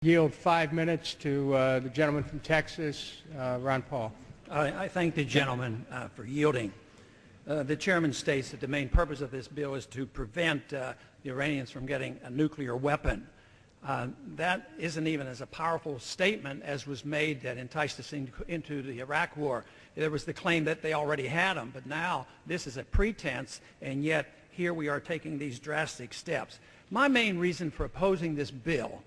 Yield 5 minutes to the gentleman from Texas, Ron Paul. I thank the gentleman for yielding. The chairman states that the main purpose of this bill is to prevent the Iranians from getting a nuclear weapon. That isn't even as a powerful statement as was made that enticed us into the Iraq war. There was the claim that they already had them, but now this is a pretense, and yet here we are taking these drastic steps. My main reason for opposing this bill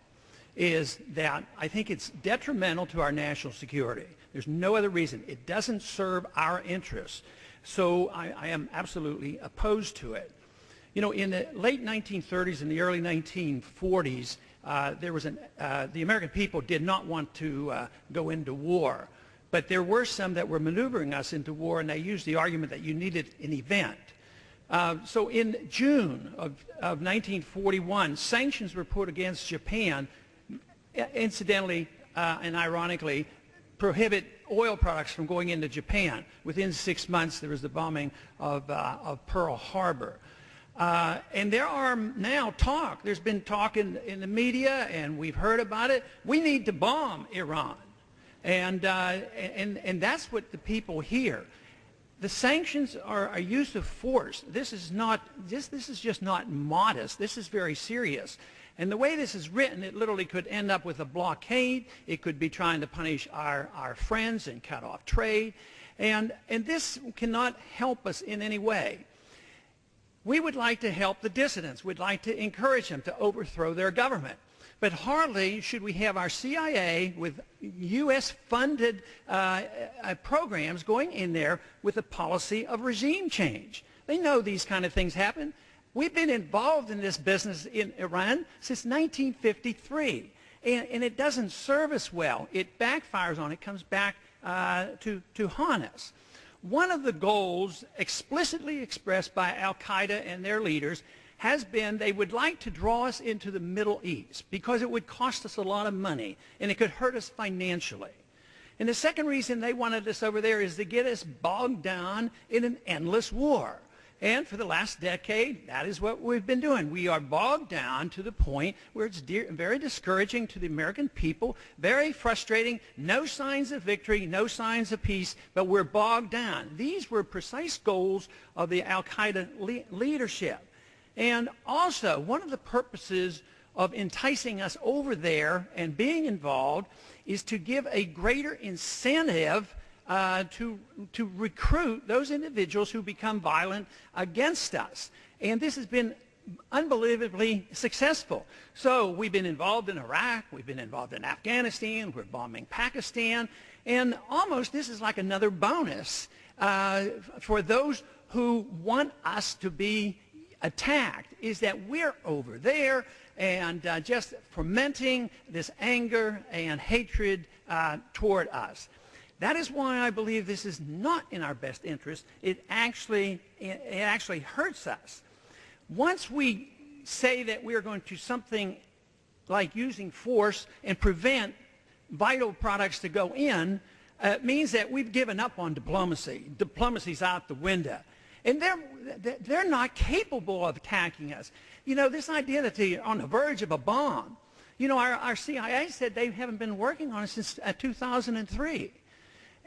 is that I think it's detrimental to our national security. There's no other reason. It doesn't serve our interests. So I am absolutely opposed to it. You know, in the late 1930s and the early 1940s, the American people did not want to go into war. But there were some that were maneuvering us into war, and they used the argument that you needed an event. So in June of 1941, sanctions were put against Japan, incidentally and ironically, prohibit oil products from going into Japan. Within 6 months, there was the bombing of Pearl Harbor. And there are now there's been talk in the media, and we've heard about it. We need to bomb Iran. And that's what the people hear. The sanctions are a use of force. This is just not modest. This is very serious. And the way this is written, it literally could end up with a blockade. It could be trying to punish our friends and cut off trade. And this cannot help us in any way. We would like to help the dissidents. We'd like to encourage them to overthrow their government. But hardly should we have our CIA with U.S.-funded programs going in there with a policy of regime change. They know these kind of things happen. We've been involved in this business in Iran since 1953, and it doesn't serve us well. It backfires on it, comes back to haunt us. One of the goals explicitly expressed by al-Qaeda and their leaders has been they would like to draw us into the Middle East because it would cost us a lot of money and it could hurt us financially. And the second reason they wanted us over there is to get us bogged down in an endless war. And for the last decade, that is what we've been doing. We are bogged down to the point where it's very discouraging to the American people, very frustrating, no signs of victory, no signs of peace, but we're bogged down. These were precise goals of the al-Qaeda leadership. And also, one of the purposes of enticing us over there and being involved is to give a greater incentive to recruit those individuals who become violent against us. And this has been unbelievably successful. So we've been involved in Iraq, we've been involved in Afghanistan, we're bombing Pakistan, and almost this is like another bonus for those who want us to be attacked, is that we're over there and just fomenting this anger and hatred toward us. That is why I believe this is not in our best interest. It actually hurts us. Once we say that we're going to something like using force and prevent vital products to go in, it means that we've given up on diplomacy. Diplomacy's out the window. And they're not capable of attacking us. You know, this idea that they're on the verge of a bomb, you know, our CIA said they haven't been working on it since 2003.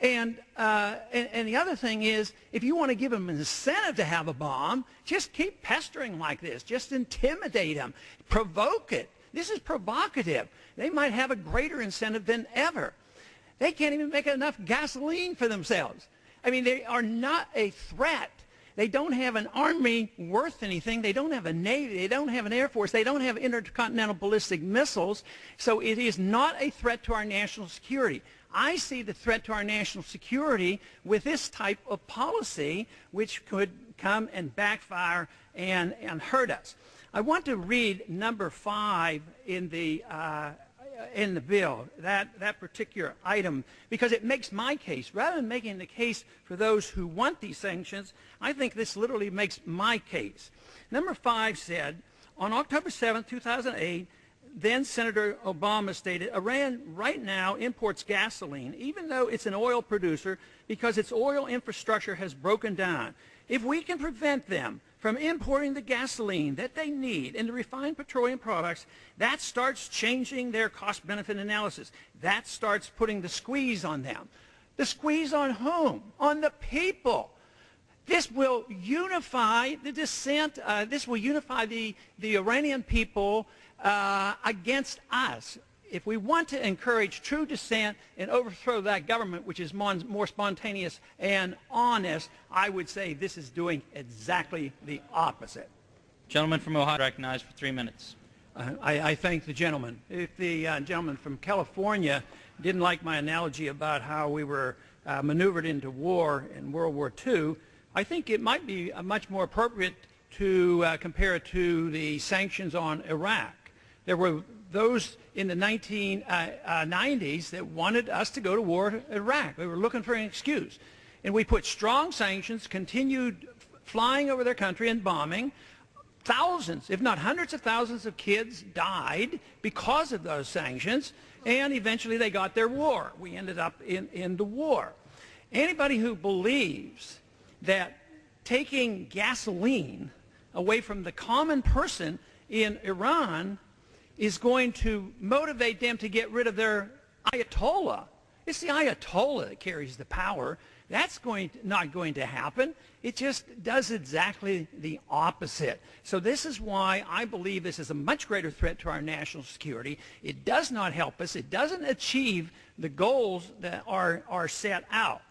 And the other thing is, if you want to give them an incentive to have a bomb, just keep pestering like this. Just intimidate them. Provoke it. This is provocative. They might have a greater incentive than ever. They can't even make enough gasoline for themselves. I mean, they are not a threat. They don't have an army worth anything. They don't have a navy. They don't have an air force. They don't have intercontinental ballistic missiles. So it is not a threat to our national security. I see the threat to our national security with this type of policy, which could come and backfire and hurt us. I want to read number 5 in the bill, that particular item, because it makes my case. Rather than making the case for those who want these sanctions, I think this literally makes my case. Number 5 said, on October 7, 2008, then Senator Obama stated, Iran right now imports gasoline, even though it's an oil producer, because its oil infrastructure has broken down. If we can prevent them from importing the gasoline that they need and the refined petroleum products, that starts changing their cost-benefit analysis. That starts putting the squeeze on them. The squeeze on whom? On the people. This will unify the dissent. This will unify the Iranian people against us. If we want to encourage true dissent and overthrow that government, which is more spontaneous and honest, I would say this is doing exactly the opposite. Gentleman from Ohio, recognized for 3 minutes. I thank the gentleman. If the gentleman from California didn't like my analogy about how we were maneuvered into war in World War II, I think it might be much more appropriate to compare it to the sanctions on Iraq. There were those in the 1990s that wanted us to go to war in Iraq. They were looking for an excuse. And we put strong sanctions, continued flying over their country and bombing. Thousands, if not hundreds of thousands of kids died because of those sanctions, and eventually they got their war. We ended up in the war. Anybody who believes that taking gasoline away from the common person in Iran is going to motivate them to get rid of their Ayatollah. It's the Ayatollah that carries the power. That's not going to happen. It just does exactly the opposite. So this is why I believe this is a much greater threat to our national security. It does not help us. It doesn't achieve the goals that are set out.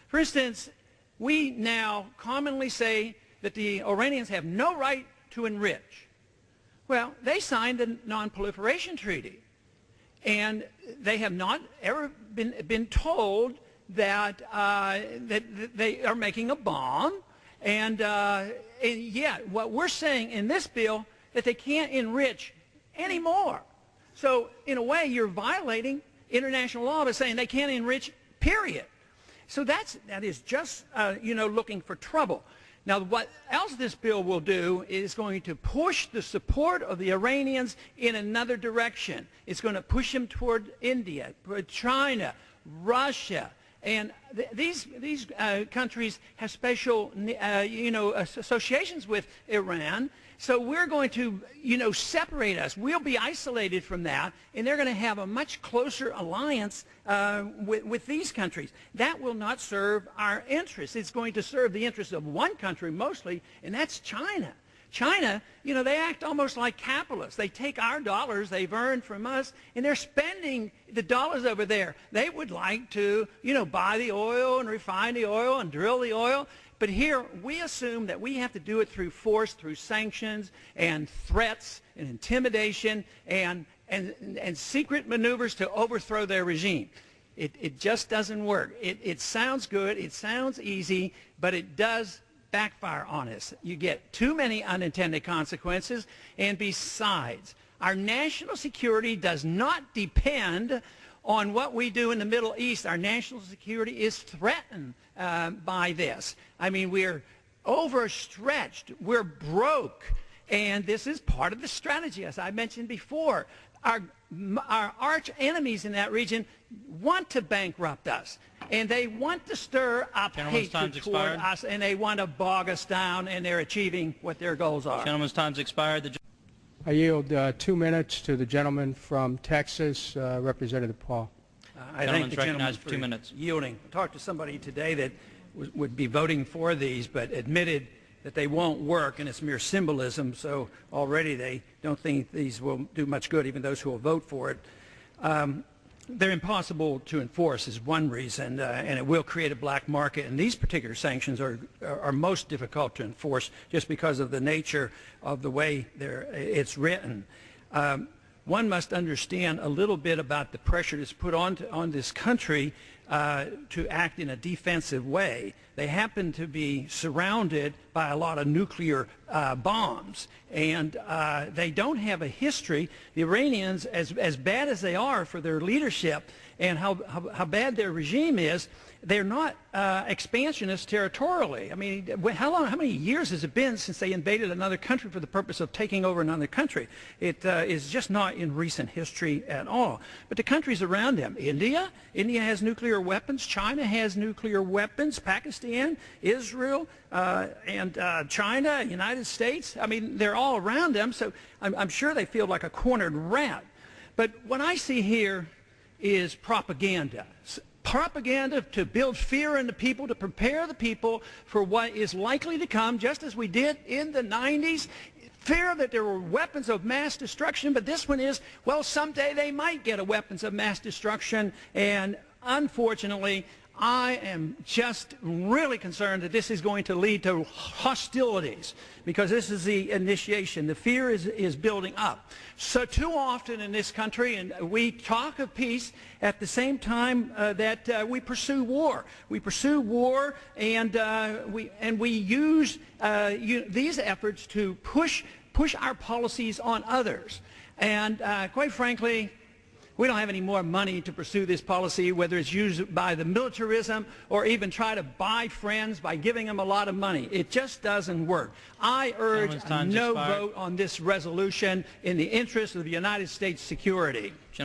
For instance, we now commonly say that the Iranians have no right to enrich. Well, they signed the Non-Proliferation Treaty, and they have not ever been told that that they are making a bomb, and yet what we're saying in this bill that they can't enrich anymore. So in a way, you're violating international law by saying they can't enrich, period. So that is just looking for trouble. Now, what else this bill will do is going to push the support of the Iranians in another direction. It's going to push them toward India, toward China, Russia, and these countries have special associations with Iran. So we're going to separate us. We'll be isolated from that, and they're going to have a much closer alliance with these countries. That will not serve our interests. It's going to serve the interests of one country mostly, and that's China. China, they act almost like capitalists. They take our dollars they've earned from us, and they're spending the dollars over there. They would like to, buy the oil and refine the oil and drill the oil. But here, we assume that we have to do it through force, through sanctions and threats and intimidation and secret maneuvers to overthrow their regime. It just doesn't work. It sounds good. It sounds easy, but it does backfire on us. You get too many unintended consequences, and besides, our national security does not depend on what we do in the Middle East. Our national security is threatened by this. I mean, we're overstretched. We're broke. And this is part of the strategy, as I mentioned before. Our arch enemies in that region want to bankrupt us, and they want to stir up hatred toward us, and they want to bog us down, and they're achieving what their goals are. Gentleman's time's expired. I yield 2 minutes to the gentleman from Texas, Representative Paul. I thank the gentleman for 2 minutes. Yielding. I talked to somebody today that would be voting for these, but admitted that they won't work, and it's mere symbolism, so already they don't think these will do much good, even those who will vote for it. They're impossible to enforce is one reason, and it will create a black market, and these particular sanctions are most difficult to enforce just because of the nature of the way it's written. One must understand a little bit about the pressure that's put on this country to act in a defensive way. They happen to be surrounded by a lot of nuclear bombs, and they don't have a history. The Iranians, as bad as they are for their leadership and how bad their regime is, they're not expansionists territorially. I mean, how many years has it been since they invaded another country for the purpose of taking over another country? It is just not in recent history at all. But the countries around them, India has nuclear weapons, China has nuclear weapons, Pakistan, Israel, and and China, United States. I mean, they're all around them, so I'm sure they feel like a cornered rat. But what I see here is propaganda. Propaganda to build fear in the people, to prepare the people for what is likely to come, just as we did in the 90s. Fear that there were weapons of mass destruction, but this one is, well, someday they might get a weapons of mass destruction, and unfortunately, I am just really concerned that this is going to lead to hostilities, because this is the initiation. The fear is building up. So too often in this country, and we talk of peace at the same time that we pursue war. We pursue war, and we use these efforts to push our policies on others. And quite frankly, we don't have any more money to pursue this policy, whether it's used by the militarism or even try to buy friends by giving them a lot of money. It just doesn't work. I urge a no vote on this resolution in the interest of the United States security.